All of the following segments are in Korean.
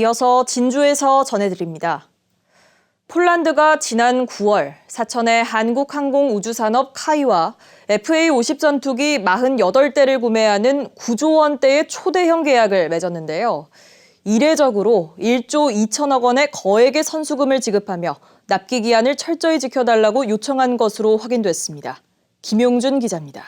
이어서 진주에서 전해드립니다. 폴란드가 지난 9월 사천의 한국항공우주산업 카이와 FA-50 전투기 48대를 구매하는 9조 원대의 초대형 계약을 맺었는데요. 이례적으로 1조 2천억 원의 거액의 선수금을 지급하며 납기 기한을 철저히 지켜달라고 요청한 것으로 확인됐습니다. 김용준 기자입니다.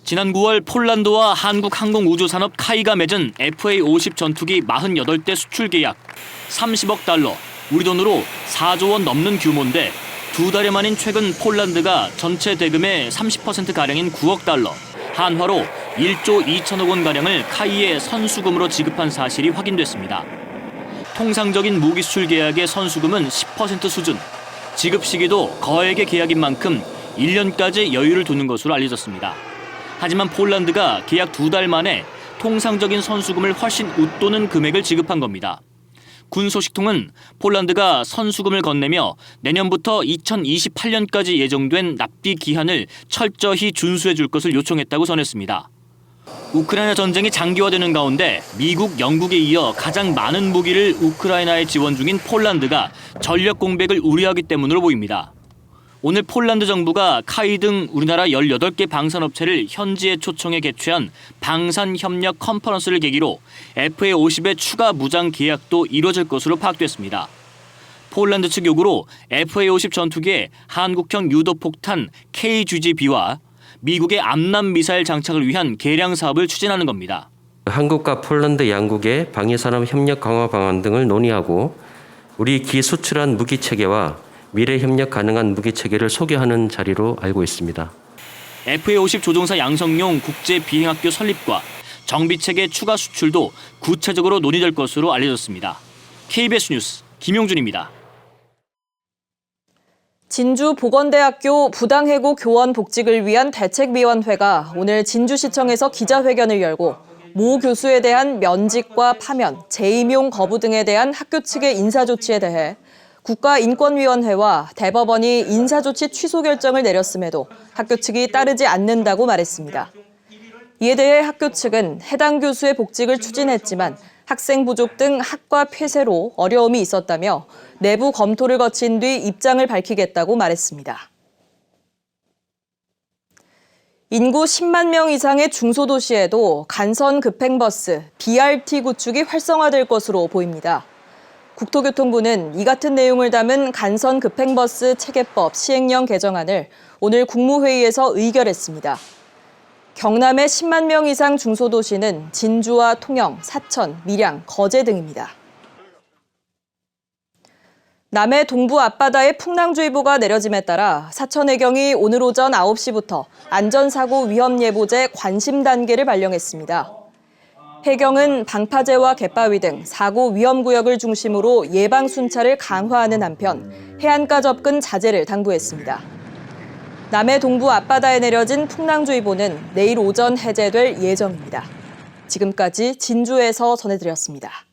지난 9월 폴란드와 한국항공우주산업 카이가 맺은 FA-50 전투기 48대 수출 계약 30억 달러, 우리 돈으로 4조 원 넘는 규모인데 두 달여 만인 최근 폴란드가 전체 대금의 30%가량인 9억 달러, 한화로 1조 2천억 원가량을 카이에 선수금으로 지급한 사실이 확인됐습니다. 통상적인 무기 수출 계약의 선수금은 10% 수준, 지급 시기도 거액의 계약인 만큼 1년까지 여유를 두는 것으로 알려졌습니다. 하지만 폴란드가 계약 2달 만에 통상적인 선수금을 훨씬 웃도는 금액을 지급한 겁니다. 군 소식통은 폴란드가 선수금을 건네며 내년부터 2028년까지 예정된 납기 기한을 철저히 준수해 줄 것을 요청했다고 전했습니다. 우크라이나 전쟁이 장기화되는 가운데 미국, 영국에 이어 가장 많은 무기를 우크라이나에 지원 중인 폴란드가 전력 공백을 우려하기 때문으로 보입니다. 오늘 폴란드 정부가 카이 등 우리나라 18개 방산업체를 현지에 초청해 개최한 방산협력 컨퍼런스를 계기로 FA-50의 추가 무장 계약도 이뤄질 것으로 파악됐습니다. 폴란드 측 요구로 FA-50 전투기에 한국형 유도폭탄 KGB-B와 미국의 암람 미사일 장착을 위한 개량 사업을 추진하는 겁니다. 한국과 폴란드 양국의 방위산업 협력 강화 방안 등을 논의하고 우리 기수출한 무기 체계와 미래 협력 가능한 무기 체계를 소개하는 자리로 알고 있습니다. FA-50 조종사 양성용 국제 비행학교 설립과 정비 체계 추가 수출도 구체적으로 논의될 것으로 알려졌습니다. KBS 뉴스 김용준입니다. 진주보건대학교 부당해고 교원 복직을 위한 대책위원회가 오늘 진주시청에서 기자회견을 열고 모 교수에 대한 면직과 파면, 재임용 거부 등에 대한 학교 측의 인사조치에 대해 국가인권위원회와 대법원이 인사조치 취소 결정을 내렸음에도 학교 측이 따르지 않는다고 말했습니다. 이에 대해 학교 측은 해당 교수의 복직을 추진했지만 학생 부족 등 학과 폐쇄로 어려움이 있었다며 내부 검토를 거친 뒤 입장을 밝히겠다고 말했습니다. 인구 10만 명 이상의 중소도시에도 간선 급행버스 BRT 구축이 활성화될 것으로 보입니다. 국토교통부는 이 같은 내용을 담은 간선 급행버스 체계법 시행령 개정안을 오늘 국무회의에서 의결했습니다. 경남의 10만 명 이상 중소도시는 진주와 통영, 사천, 밀양, 거제 등입니다. 남해 동부 앞바다에 풍랑주의보가 내려짐에 따라 사천해경이 오늘 오전 9시부터 안전사고 위험예보제 관심 단계를 발령했습니다. 해경은 방파제와 갯바위 등 사고 위험구역을 중심으로 예방 순찰을 강화하는 한편 해안가 접근 자제를 당부했습니다. 남해 동부 앞바다에 내려진 풍랑주의보는 내일 오전 해제될 예정입니다. 지금까지 진주에서 전해드렸습니다.